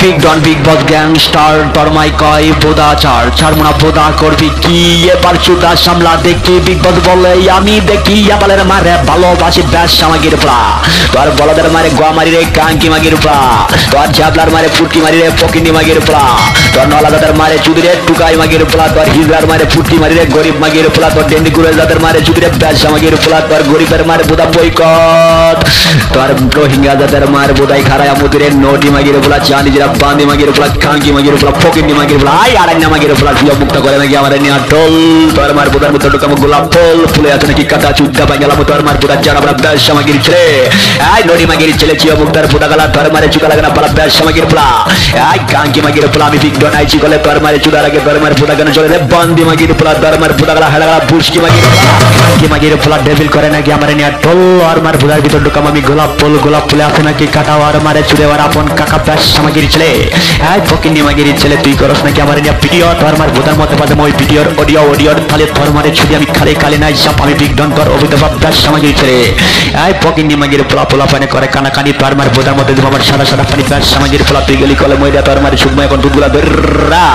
big ডন big বস gangster তরমাই কয় বোদা চার ছাড়মোনা বোদা করবি কি এবার চুদা সামলা দেখি বিগ বস বলে আমি দেখি আবালের মারে ভালোবাসি ব্যাস সামাগির পড়া তোর বলদের মারে গোয়া মারি রে কাঙ্কি মাগির পড়া তোর ঝাবলার মারে ফুটকি মারি রে পকিনি মাগির পড়া তোর নলাদাদের মারে চুদিরে টুকাই মাগির পড়া তোর হিজলার মারে ফুটকি মারি রে গরিব মাগির পড়া তোর ডেন্ডি গুরের যাদের মারে চুদিরে ব্যাস সামাগির পড়া তোর গরিবের মারে বোদা বইকট তোর রোহিঙ্গা যাদের মারে বোদাই খারায়া মুদিরে নোটি মাগির পড়া চাঁদি জিরা বান্দি মাগির পড়া কাঙ্কি মাগির পড়া পকিনি মাগির পড়া আই আরান্না মাগির পড়া জিয়া মুক্ত করে নাকি আমার নিয়া টোল তোর মার বোদার মতো ঢুকামো গোলাপ ফুল ফুলে আছে নাকি কাটা চুদ্দা বাঙ্গালা তোর মার বোদার জানা বড় ব্যাস সামাগির ছেলে আই নোটি মাগির ছেলে জিয়া মুক্তার বোদা গালা তোর মারে চুকা লাগা না পালা ব্যাস সামাগির পড়া আই কাঙ্কি মাগির পড়া আমি বিগ ডন আইছি গলে তোর মারে চুদা লাগে তোর মার বোদা গানা চলে রে বান্দি মাগির পড়া তোর মার বোদা গালা হাড়া গালা বুশকি মাগির পড়া কাঙ্কি মাগির পড়া ডেভিল করে নাকি আমার নিয়া টোল আর মার বোদার ভিতর ঢুকাম আমি গোলাপ ফুলে আছে নাকি কাটা আর মারে চুদে আর আপন কাকা ব্যাস সামাগির ছেলে আই পকিনি মাগির ছেলে তুই করস নাকি আমার নিয়া ভিডিও তোর মার বোদার মতে পাতে মই ভিডিওর অডিওর তালে তোর মারে ছুটি আমি খালি খালি নাই সব আমি বিগ ডন তোর অভিতবা ব্যাস সামাগির ছেলে আই পকিনি মাগির পোলা পানে করে কানা কানি তোর মার বোদার মতে দিব আমার সাদা সাদা পানি ব্যাস সামাগির পোলা তুই গেলি কলে মইরা তোর মারে শুকনো এখন দুধগুলা দর্রা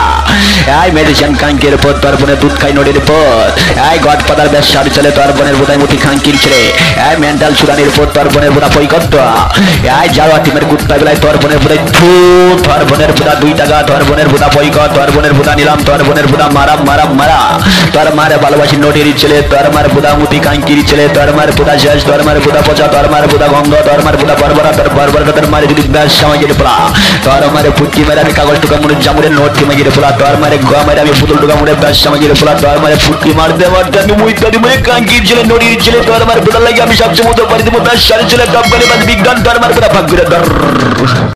আই মেডিসিন কাঙ্কির পর তোর বনে দুধ খাই নড়ির পর আই গড পাদার ব্যাস সারি চলে তোর বনের বোদাই মুঠি খাঙ্কির ছেলে আই মেন্টাল সুরানির পর তোর বনের বোদা পৈকত্ত আই যাওয়া টিমের কুত্তা বেলায় তোর বনের বোদাই থু তোর বনের বোদা 2 টাকা তোর বনের বোদা পৈকত তোর বনের বোদা নিলাম তোর বনের বোদা মারা তোর মারে ভালোবাসি নটির ছেলে তোর মার বোদা মুঠি খাঙ্কির ছেলে তোর মার বোদা শেষ তোর মার বোদা পচা তোর মার বোদা গন্ধ তোর মার বোদা বরবরা তোর বরবরা তোর মারে যদি ব্যাস সামাগির পড়া তোর মারে ফুটকি মেরে আমি কাগজ টুকা মুড়ে জামুরে নোট মাগির পড়া তোর মারে গোয়া মেরে আমি পুতুল টুকা মুড়ে ব্যাস সামাগির পড়া তোর মারে ফুটকি মারতে আমি মুইতা দি মুড়ে কাঙ্কির ছেলে নটির ছেলে তোর মার বোদা লাগে আমি সবচেয়ে মতো পারি দিব ব্যাস সারি ছেলে টপ করে বাদ বিগ ডন তোর মার বোদা ভাগ করে ধর